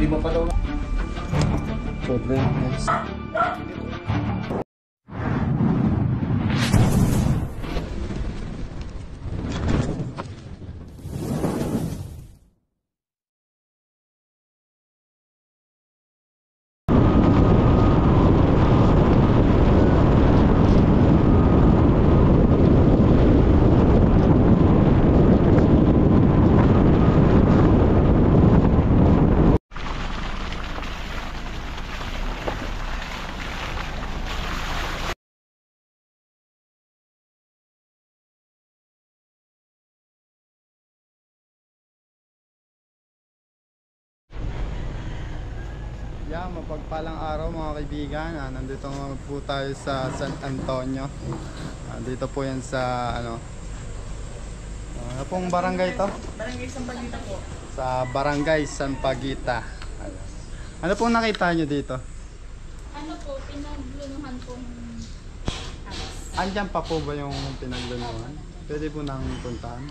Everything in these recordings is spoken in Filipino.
Lima pa daw. Sobrang guys. Yeah, mapagpalang araw mga kaibigan. Nandito po tayo sa San Antonio. Dito po yan sa ano pong barangay to? Barangay San Pagita po. Sa Barangay San Pagita. Ano pong nakita nyo dito? Ano po, pinagluluhan pong house. Andyan pa po ba yung pinagluluhan? Pwede po nang puntahan?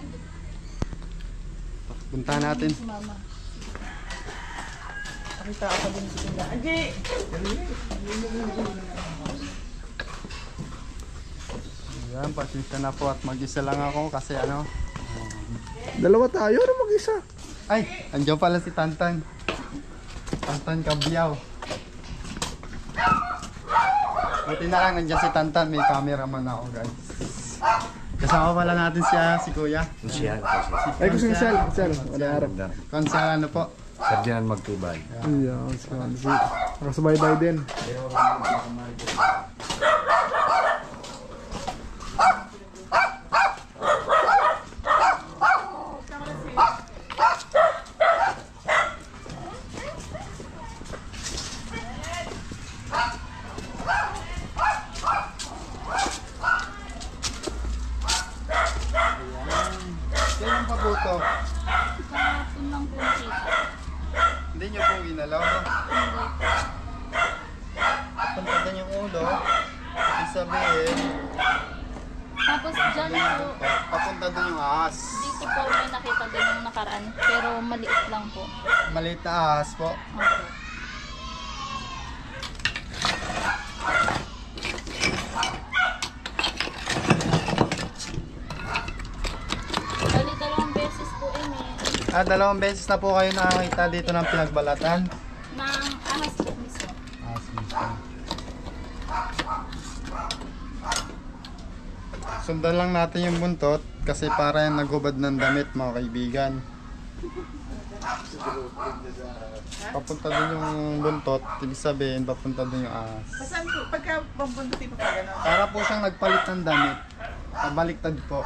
Puntahan natin. Mama. Pakita ako din sa tinda. Anji! Ayan, pasensya na po at mag-isa lang ako kasi ano. Dalawa tayo, ano mag-isa? Ay, andyan pala si Tantan. Tantan Kabiyaw. Buti na lang nandiyan si Tantan, may cameraman ako guys. Kasama pala natin si Kuya. Siya. Ay, gusto niya Sal. Wala harap. Konsel ano po? Sardinan magtubay. Iya, nakasabay-bay din. Kailan pa po ito? Kahapon lang po kita. Hindi nyo po ginalaw, no? Puntadan yung ulo. Ibig sabihin, Tapos dyan po, papunta doon yung ahas. dito po may nakita din yung nakaraan. Pero maliit lang po. Maliit na ahas po. Okay. Bali, 2 beses po Dalawang beses na po kayo nakakita dito ng pinagbalatan. ng ahas po mismo. Ahas mismo. Sundan lang natin yung buntot kasi para yung nagubad ng damit mga kaibigan. Papunta din yung buntot, ibig sabihin papunta din yung ahas. Saan po? Pagka pampunta tipo pa gano'n? Para po siyang nagpalit ng damit. Pabaliktad po.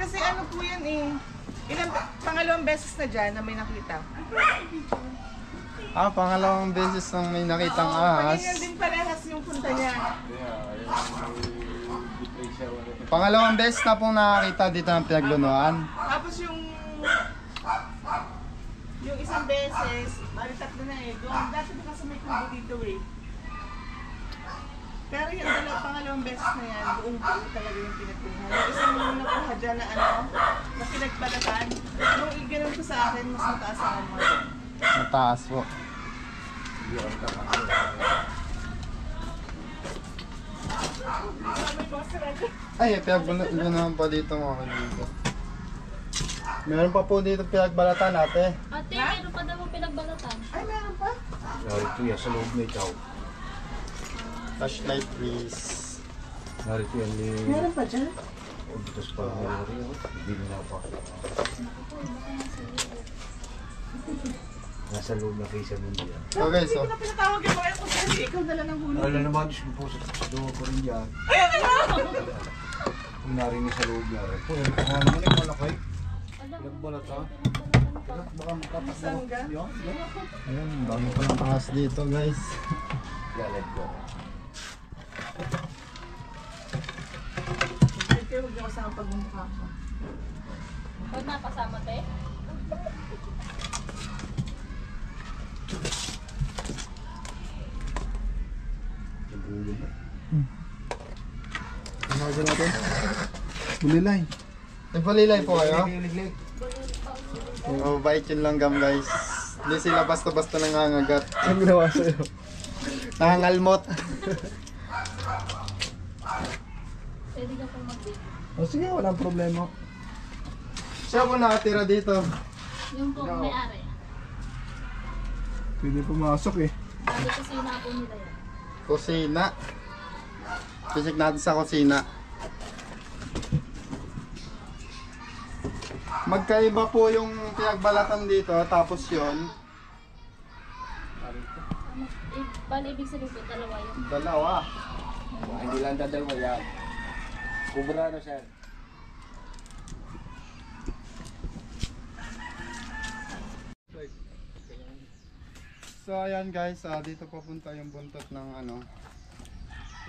Kasi ano po yan eh. Pangalawang beses na dyan na may nakita. Pangalawang beses nang may nakitang ahas. Ganyan din parehas yung punta niya. Pangalawang beses na pong nakakita dito ng pinaglunuan. Tapos yung isang beses, bali 3 na eh. Doon, dati na kasi may kubo dito eh. Pero yung pangalawang beses na yan, buong buo talaga yung pinagpulhan. Yung isang nakuha dyan na na pinagpalatan. Nung ganun ko sa akin, mas mataas ang mga. Mataas po. Ay, pinaglunuan pa dito mga kaibigan. Meron pa po dito pinagbalatan ate. Ate, meron pa daw pinagbalatan. Ay, meron pa? Narito yan sa loob na ikaw. Flashlight breeze. Narito yan ni... Meron pa dyan? O dito sa pag-nari. Hindi na pa. Nasa loob na kayo sa mundo yan. Okay, so. Hindi ko na pinatawag yung mga ito kasi ikaw dala ng hulog. Wala naman, Diyos ko po sa doon ko rin yan. Ayan na nga! Kung narinig sa loob na rin. Kung ano naman yung malakay. Nagbalat ha? Baka makapasok. Saan ka? Ayun, dami pa ng ahas dito guys. Galag ko. Ikaw huwag niyo kasama pagmumukha ko. Huwag napasama, te. Ano gagawin natin? Bulilay. Nagpalilay po kayo? Liglig. Mababait yung langgam guys. Hindi sila basta-basta nangangagat. Anong ginawa sa'yo? Nangangalmot. Pwede ka pong mag-bake. O sige, walang problema. Siya po nakatira dito. Yung po may-ari. Pwede pumasok eh. Sabi kasi na po nila yan. Kusina. Check natin sa kusina. Magkaiba po yung pinagbalatan dito, tapos yon Bali, ibig sabihin po, dalawa yun. dalawa. Hindi lang dadalwa yan. Kubra na siya. So ayan guys, dito papunta yung buntot ng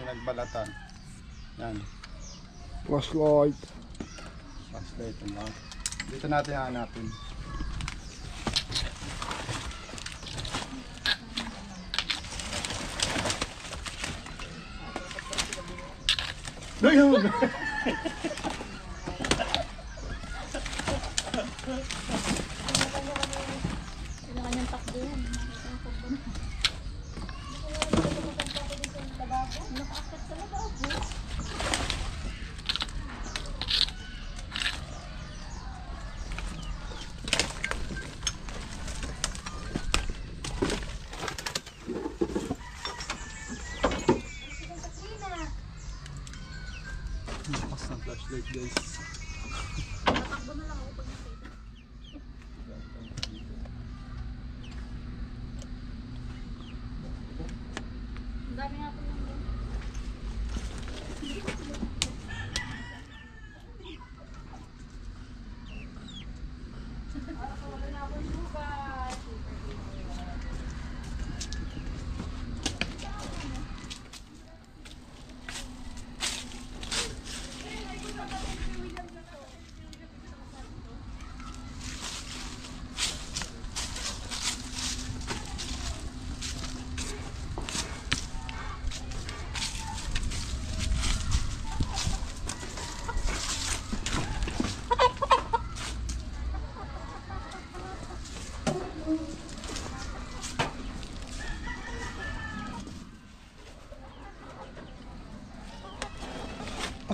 pinagbalatan. Yan. Flashlight. Flashlight lang. Dito natin hanapin. Yung kanyang takbo yan. Nakita ko po na. Nakaakit sa lababo. Lakas ng flashlight guys. Natakbo na lang ako pag nakita. Ang dami nga po yung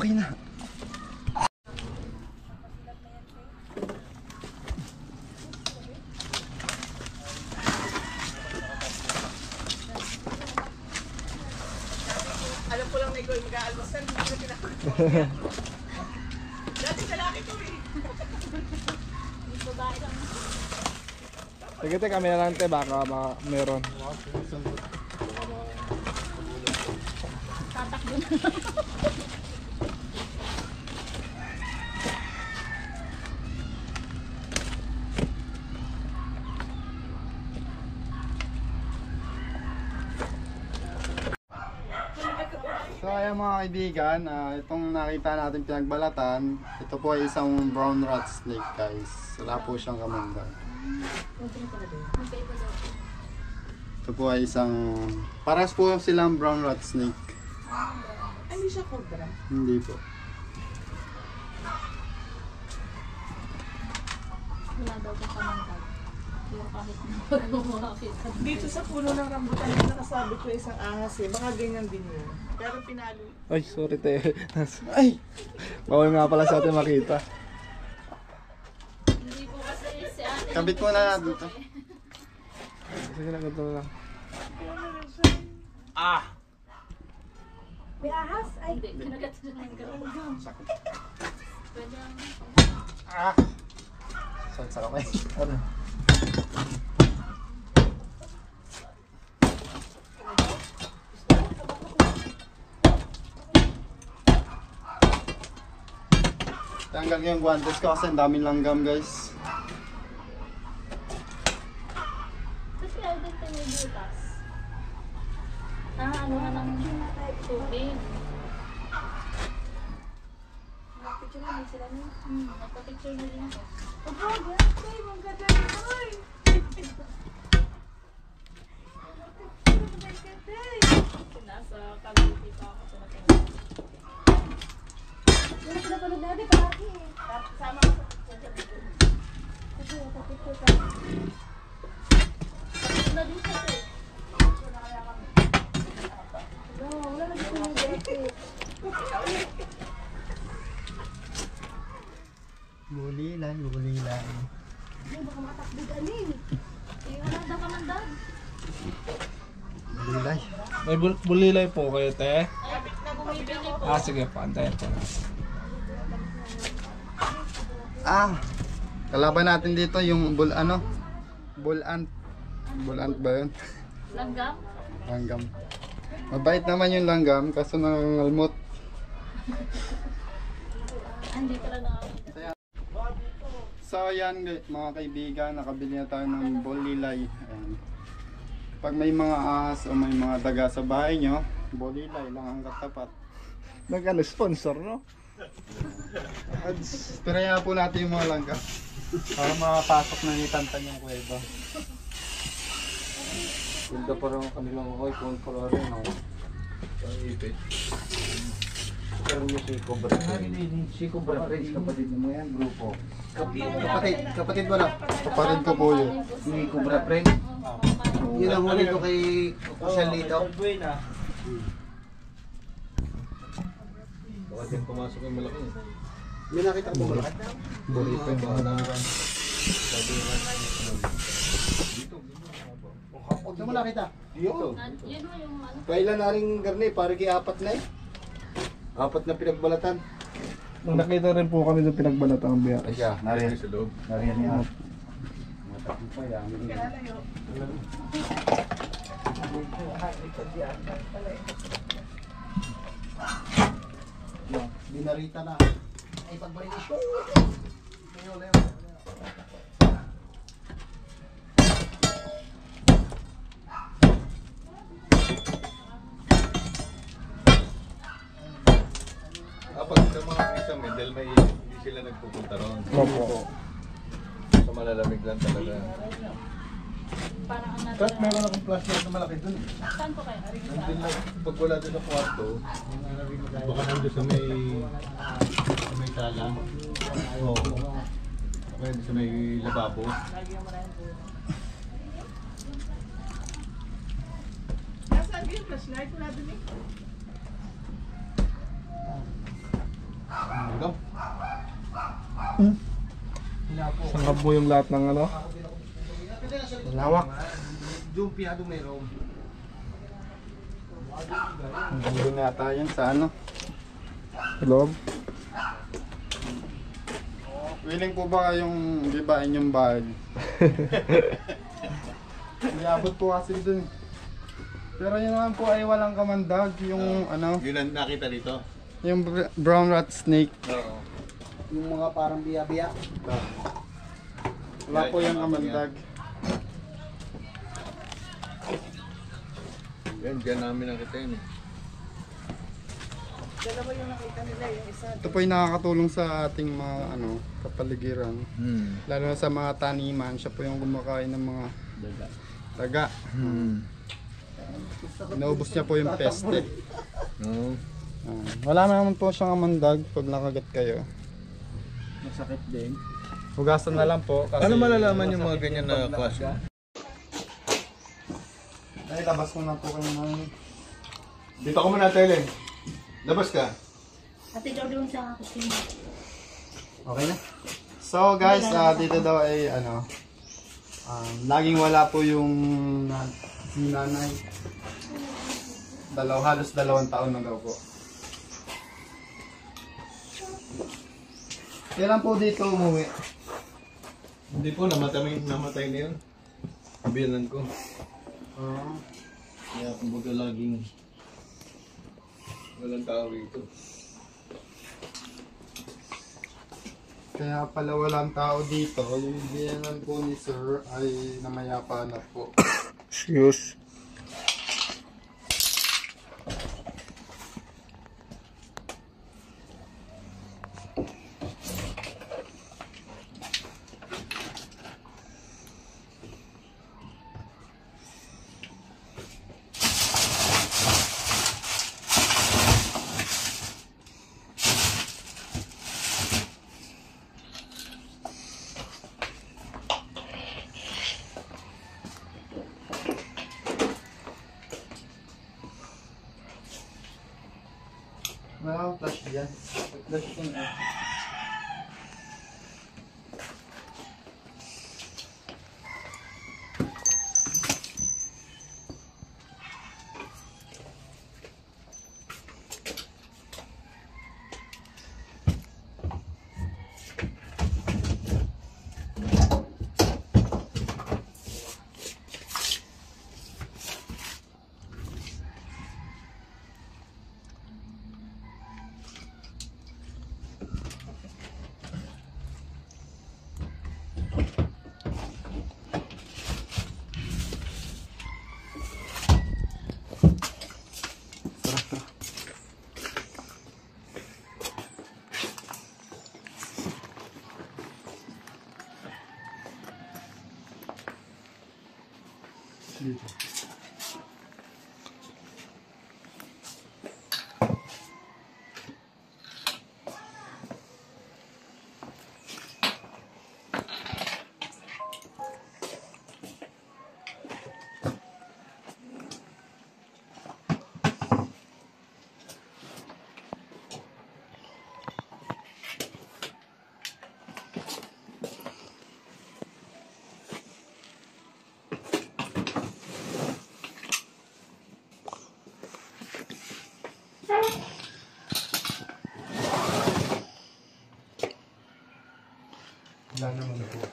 Okay na. Alam ko lang na ikaw mag-aalmusal, hindi ko pinakot. Dati sa laki ko eh. yung babae lang. Sige, kami na lang te, baka meron. Tatakbo na. So ayan mga kaibigan, itong nakita natin pinagbalatan, ito po ay isang brown rat snake guys. Wala po siyang kamangga. Ito po ay isang, paras po silang brown rat snake. Ay, hindi siya cobra. Hindi po. Wala daw pong kamangkag. Pero kahit magmumukit. Dito sa puno ng rambutan, yung nakasabi ko isang ahas eh. Baka ganyan din yun. Pero pinalo. Ay, sorry te. Ay! Bawal nga pala sa atin makita. Hindi po kasi si ate. Kabit mo na natin ito. Sige na, ganito na lang. Hindi, kinagat na lang yung Sakit. Pwede ang... Saan sa kamay? Ano? Tanggal yung guantes ko kasi ang daming langgam guys. Kasi ayaw din tayo may butas. Ano nga ng tubig. Nagpapicture na sila nun. Nagpapicture na rin ako. Nasa Cavite pa ako sa natin. Sama ko sa picture. Wala din siya eh. Wala na dito yung jacket. Bulilay. Ay, baka matakbo ganin. Eh, wala daw ka man dad. Bulilay. May bulilay po kayo, te. Kapit na bumibili po. Ah, sige, pantayan po. Kalaban natin dito yung bulant ba yun? Langgam? Langgam. Mabait naman yung langgam, kaso nangangalmot. Hindi talaga ako. So yan mga kaibigan, nakabili na tayo ng bolilay. Ayan. Pag may mga ahas o may mga daga sa bahay nyo, bolilay lang ang katapat. Sponsor, no? Piraya po natin yung mga langgam para makapasok na ni Tantan yung kuweba. Ganda pa rin kanilang kukoy kung para rin ako. Ipit. Pero yung si Cobra Friends, kapatid mo yan, grupo. Kapatid mo lang. Kapatid ko po yun. Si Cobra Friends. Yun ang huli ko kay Kusyal Lito. Baka din pumasok yung malaki. May nakita ko malaki. Burrito yung mga langgam. Saan mo nakita? Dito. Yun mo yung ano. Kailan na rin garne, pare kay apat na eh. Apat na pinagbalatan. Nung nakita rin po kami ng pinagbalatan ang biya. Ay siya, nariyan sa loob. Nariyan niya. Matakot pa yan. Kalalayo. Binarita na. Ay pagbarinis ko. Pag sa mga isang dahil may hindi sila nagpupunta ron. Opo. So malalamig lang talaga. Parang ang Kahit meron akong flashlight na malaki dun. Saan po kayo? Nandun lang, pag wala doon ang kwarto, baka nandun sa may sala. Oo. Baka nandun sa may lababo. Nasaan yung flashlight? Wala dun eh. Hanggang. Sangkap mo yung lahat ng ano? Lawak. Jumpy adong mayroon. Hindi nga tayo sa ano. Sa loob? Willing po ba kayong gibain yung bahay? Iabot po kasi dun. Pero yun naman po ay walang kamandag. Yung ano, Yun ang nakita dito. yung brown rat snake. Oo. Yung mga parang biya-biya. Wala po yung kamandag. Yan, dyan namin nakita yun eh. Dalawa yung nakita nila, yung isa. Ito po yung nakakatulong sa ating mga kapaligiran. Lalo na sa mga taniman, siya po yung kumakain ng mga daga. Inaubos niya po yung peste. Oo. Wala naman po siyang kamandag pag nakagat kayo. Masakit din. Hugasan na lang po. Kasi Ano malalaman yung mga ganyan na klase? ay, labas ko na po kayo na. Dito ako muna, Tele. Labas ka. Ate, ikaw doon sa kusina. Okay na. So guys, dito daw ay laging wala po yung si nanay. Halos 2 taon na daw po. Kailan po dito umuwi? Hindi po, namatay na yun. Bilan ko. Kaya kumbaga laging walang tao rito. Kaya pala walang tao dito. Yung biyanan po ni Sir ay namayapa na po. Excuse. Yan. Flash ko na. Dito. Wala naman po.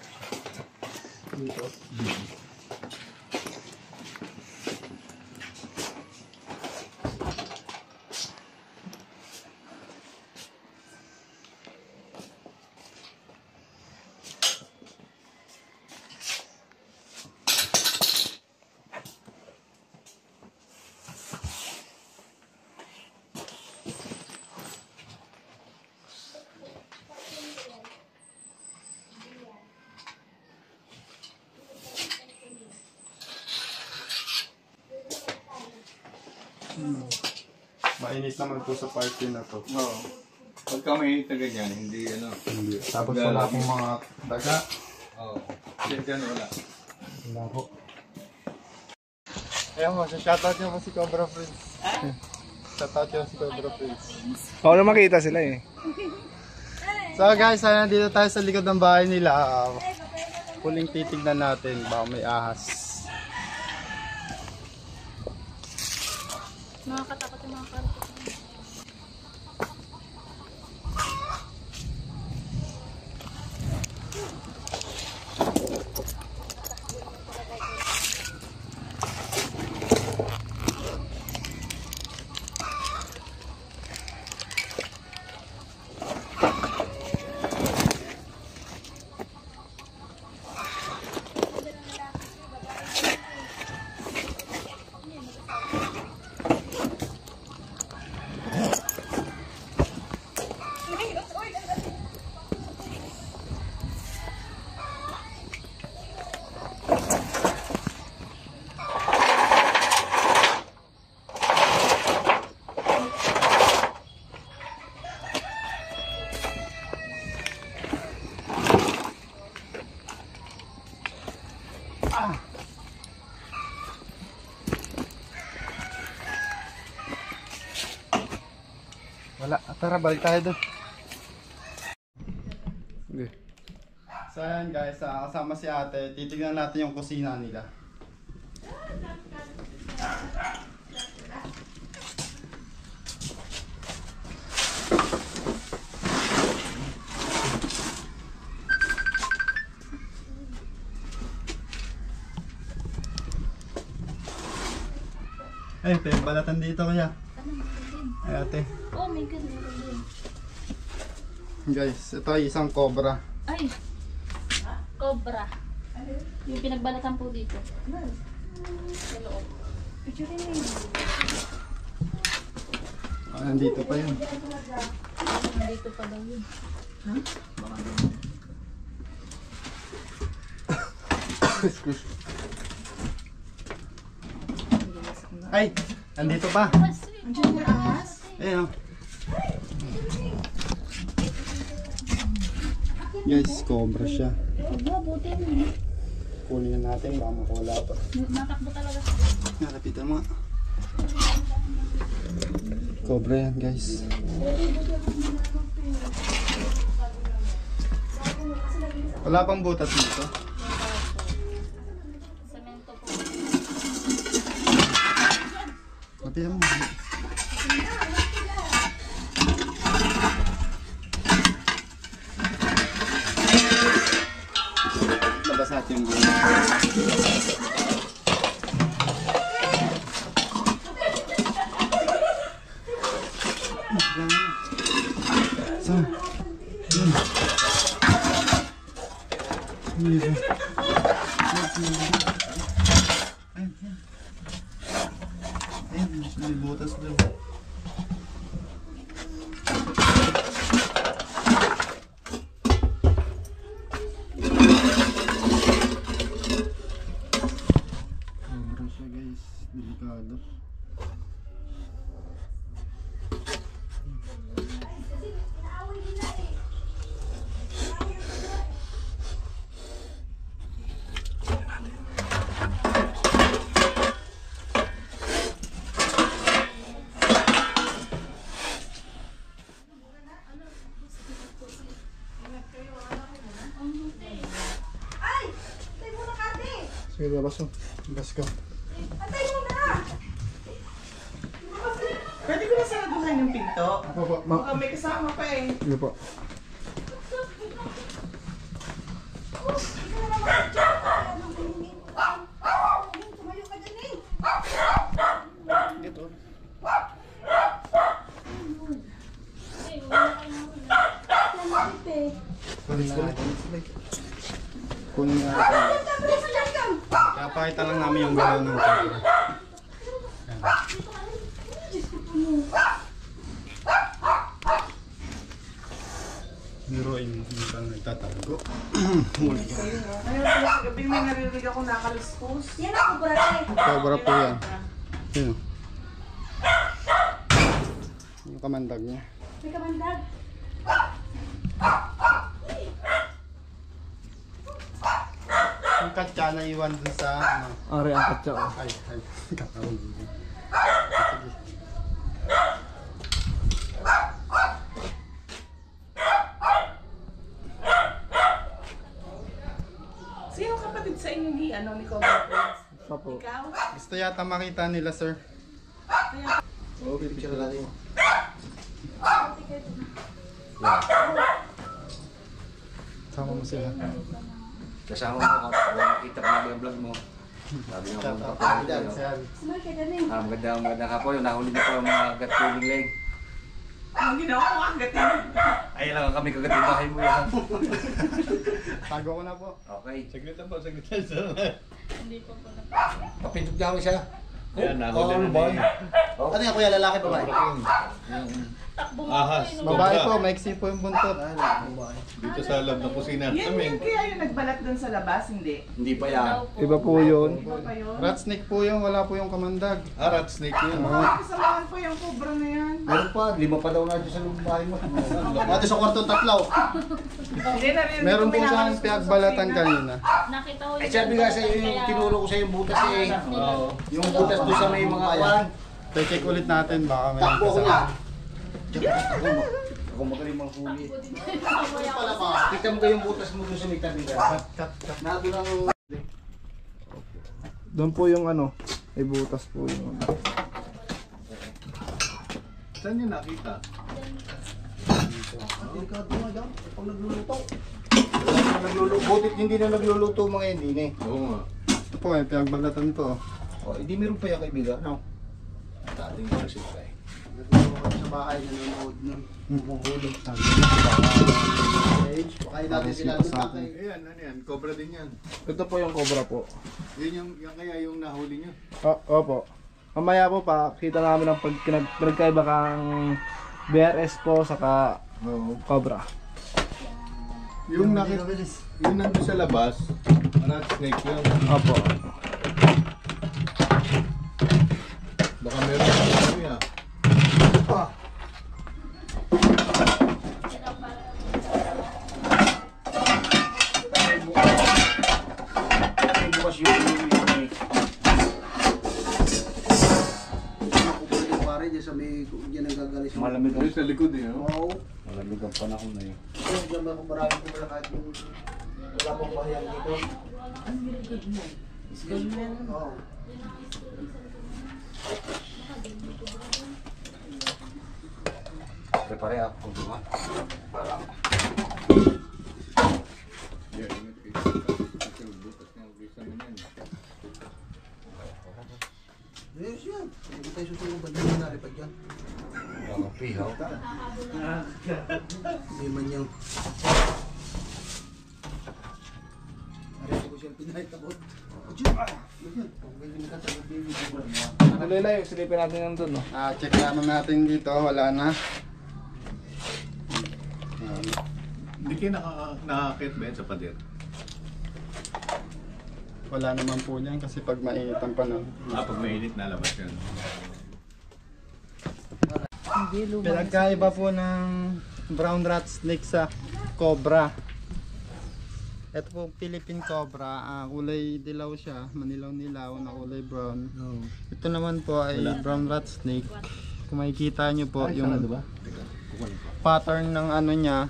Dito. Mainit naman po sa party na to. Oo. Pagka may na ganyan, hindi ano. Hindi. Tapos wala akong mga daga. Oo. Yan wala. Wala po. Ayan mo, shoutout nyo po si Cobra Prince. Shoutout nyo si Cobra Prince. Oo na makita sila eh. So guys, ayan, dito tayo sa likod ng bahay nila. Huling titignan natin, baka may ahas. Nakakatakot yung mga karot. Wala, tara balik tayo doon. Okay. So ayan guys, kasama si ate, titignan natin yung kusina nila. Ay, may balatan dito kaya. Ay ate. Oh my God, meron din. Guys, ito ay isang cobra. Ay! Cobra. Yung pinagbalatan po dito. Sa loob. Picture mo yun. Nandito pa yun. Nandito pa daw yun. Ha? Baka naman. Ay, nandito pa. Andiyan yung ahas? Ayun. Guys, cobra siya. Aba, buti mo. Kunin na natin, baka makawala pa. Natakbo talaga. Nalapitan mo nga. Cobra yan guys. Wala pang butas dito. Semento po. Matiyan mo. Labas natin yung butas. So, yun. Dito. Ayun, may butas doon. Sobra siya guys, delikado. Sige, labas mo. Gas ka. Pwede ko na saraduhan yung pinto. Opo, Baka may kasama pa eh. Sige po. Dito. Kunin nga natin. Kapakita lang namin yung gano'n ng camera. Biruin, hindi ka nagtatago. Kaya pala sa gabi may narinig ako nakaluspos. Yan ako, brate. Sobra po yan. Yun. Yung kamandag niya. May kamandag. Yung katsa na iwan dun sa ano. Ari ang katsa ko. Ay, kakawin. Sino kapatid sa inyo ni Cobra Prince? Siya po. Ikaw? Gusto yata makita nila, sir. Oo, picture natin. Sama mo sila. Kasama mo ako, makita pa yung vlog mo. Sabi nga kung kapatid yan. Smart ka din eh. Maganda ka po, yung nahuli niyo po yung mga gut feeling leg. Ang ginawa ko agatin. Ay lang kami kagating bahay mo yan. Tago ko na po. Okay. Saglit lang po, saglit lang. Hindi po po na. Kapindog niya ako siya. Ayan, nahuli na ba? ni... Ano yan kuya, lalaki ba ba? Takbo mo Ahas. po yun. Babae po, maiksi po yung buntot. Dito sa loob ng kusina. Yan kaya yung nagbalat dun sa labas, hindi? Hindi pa yan. Daw po. Iba po yun. Iba pa yun? Rat snake po yung wala po yung kamandag. Ah, rat snake yun. Kasamahan pa yung cobra na yan. Meron pa, 5 pa daw na dyan sa loob bahay mo. Pati sa kwarto tatlaw. Hindi, narinig Meron ko po may siyang nakaluspos sa pinagbalatan kusina. kanina. Nakita ko Ay sabi nga sa iyo, yung tinuro ko sa yung butas eh. Oo. Yung butas doon sa may mga awan. Check ulit natin, baka may Takbo ko kasama. niya. Ako magaling mga huli. Kita mo kayong butas mo doon sa may tabi ka. Nato lang. Doon po yung ano, may butas po yung ano. Saan niyo nakita? Delikado nga daw, pag nagluluto. Butit hindi na nagluluto mga hindi eh. Oo nga. Ito po, may pinagbalatan po. O, hindi meron pa yung kaibigan. No? Dating version pa eh. Sa bahay nanonood nun. Bubulog sa Pakain natin sila Parang sa akin. Ayan, ano yan? Cobra din yan. Ito po yung cobra po. Yun yung kaya yung nahuli niyo. Opo. Mamaya po pa, kita namin ang pinagkaiba kang BRS po saka cobra. Yung nakita, yung nandun sa labas, rat snake yun. Opo. Baka meron sa kuya. Bukas yung pare dyan sa may dyan ang gagalis. Malamig Yung sa likod eh. Nung panahon na yun. Diyan ba kung marami po pala kahit yung wala pong bahayan dito? Oo. Prepare ako kung diba? Yeah, kasi butas niya, ubisan na yan. Yes, yan. Hindi tayo susunod ba dyan na lipad yan? Mga pihaw. Hindi man yung... Arito ko siya pinahitapot. Kulay yung silipin natin yung dun, no? Check natin dito, wala na. Hindi kayo nakakit ba yan sa pader? Wala naman po yan kasi pag mainit ang panahon. Pag mainit na labas yan. Pinagkaiba po ng brown rat snake sa cobra. Ito po Philippine cobra, kulay dilaw siya, manilaw-nilaw na kulay brown. Ito naman po ay brown rat snake. Kung makikita nyo po yung pattern ng ano niya,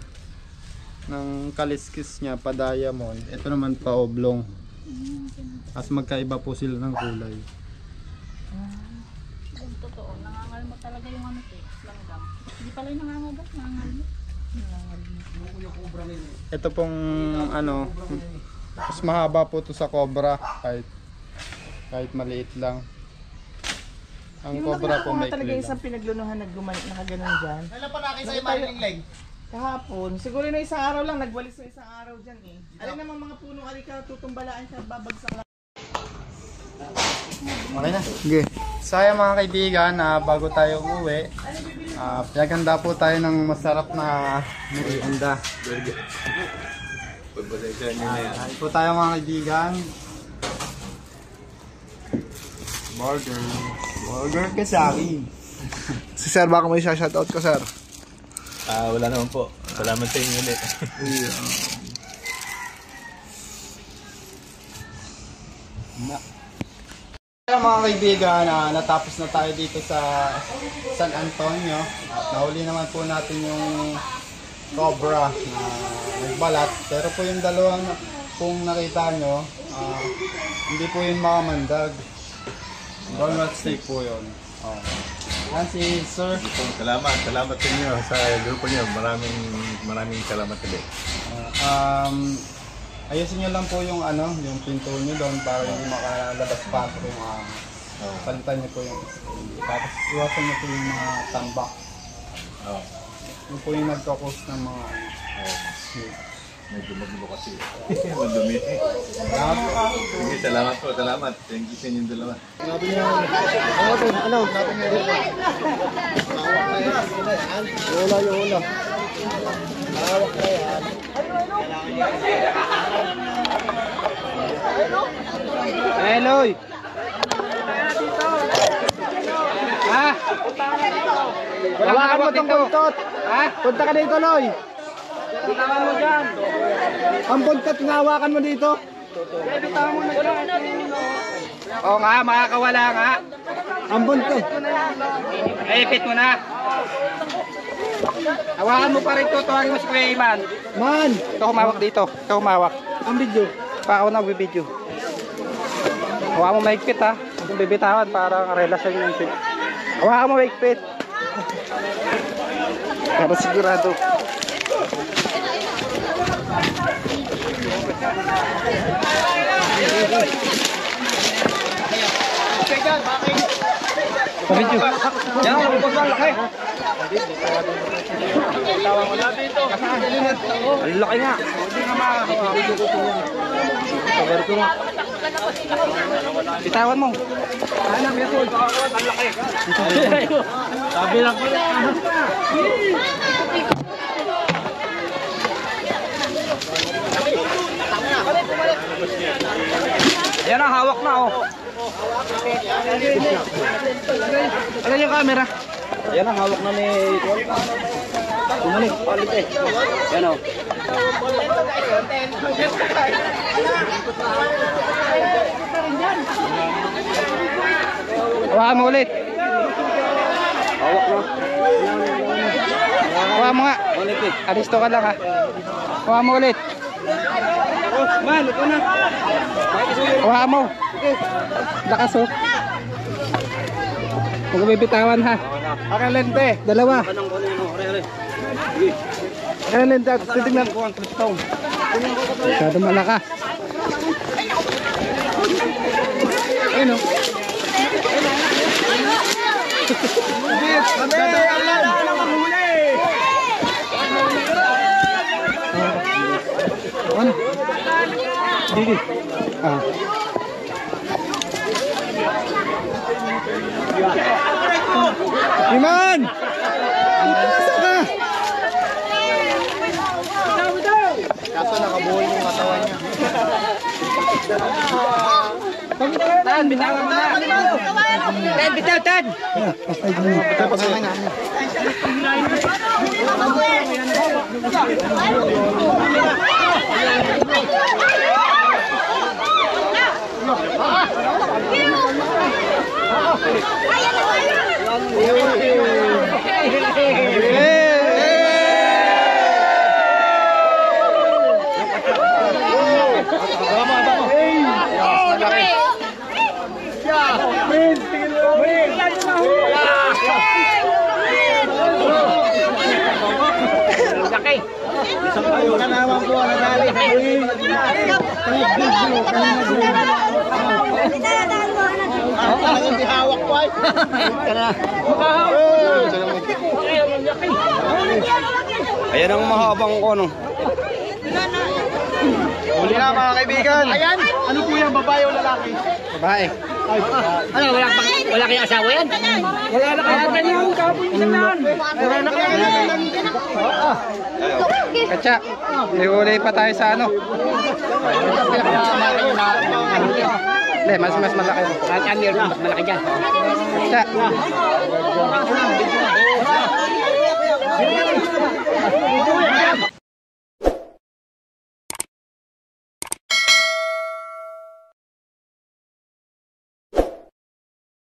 ng kaliskis niya pa diamond. Ito naman pa oblong. As magkaiba po sila ng kulay. Yung totoo, nangangalmo talaga yung ano eh, langgam. Hindi pala yung nangangalmo, nangangalmo. Ito pong ano, mas mahaba po to sa cobra kahit maliit lang. Ang Yung cobra po nakuha may talaga lang. isang pinaglunuhan nakaganon dyan. Kailan pa nakita yung Marilyn Leg? Kahapon, siguro na isang araw lang, nagwalis na isang araw dyan eh. Alin naman mga punong alika, tutumbalaan siya, babagsak lang. Okay na. Sige. Saya mga kaibigan, bago tayo umuwi, pinaganda po tayo ng masarap na merienda. Pagpasensya nyo na yan. Kain po tayo mga kaibigan. Burger. Burger Kasari. Si Sir, baka may shoutout ko, Sir. Wala naman po. Salamat sa inyo ulit. Mga kaibigan, natapos na tayo dito sa San Antonio. At nahuli naman po natin yung cobra na nagbalat. Pero po yung dalawang kung nakita nyo, hindi po yung makamandag. Brown rat snake po yun. Yan si Sir. Salamat sa inyo sa grupo niyo. Maraming salamat ulit. Ayusin nyo lang po yung ano, yung pinto nyo doon para hindi makalabas-pasok yung palitan nyo po yung tapos iwasan nyo po yung mga tambak. Yung po yung nagkakos ng mga Medyo magulo kasi. Madumi. Sige, salamat po. Salamat. Thank you sa inyong dalawa. Yola. Eloy! Ha? Hawakan mo tong buntot! Ha? Punta ka dito, Loy! Bitawan mo dyan! Ang buntot, hawakan mo dito! Bitawan mo na dyan! Oo nga, makakawala nga! Ang buntot! Ipit mo na! Hawakan mo pa rin ito, tuwagin mo si Kuya Iman! Man! Ito humawak dito, ito humawak. Ang video? Pa ako nagbibideo. Hawakan mo mahigpit ha. Kung bibitawan para relasyon yung fit. Hawakan mo mahigpit. Para sigurado. Pabidyo. Yan ang lupos ang laki. Ang laki nga. Sabar ko nga. Bitawan mo. Anak, yun. Ang laki. Sabi lang ko lang. Yan ang hawak na oh. Ano yung camera? Yan ang hawak na ni Bumalik, palit eh. Yan o. Hawakan mo ulit. Hawak mo. Kuha mo nga. Alisto ka lang ha. Kuha mo ulit. Man, ito na. Kuha mo. Lakas oh. Huwag bibitawan ha. Aking lente. Dalawa. Aking lente. Titignan ko ang kristong. Masyado malakas. Ayun oh. Ano? Sige. Ah. Iman! Asa ka? Kaso nakabuhay yung katawan niya. Tan, bitawan mo na. Tan, bitaw, Tan! Tapos na nga. Ayan ang mahabang kono. Huli na mga kaibigan. Ayan. Ano po yan? Babae o lalaki? Babae. Ano, wala kayong asawa yan? Wala na kaya ganyan kapon naman. Wala na kaya. Katsa, may huli pa tayo sa ano. Hindi, mas malaki. Malaki dyan. Katsa.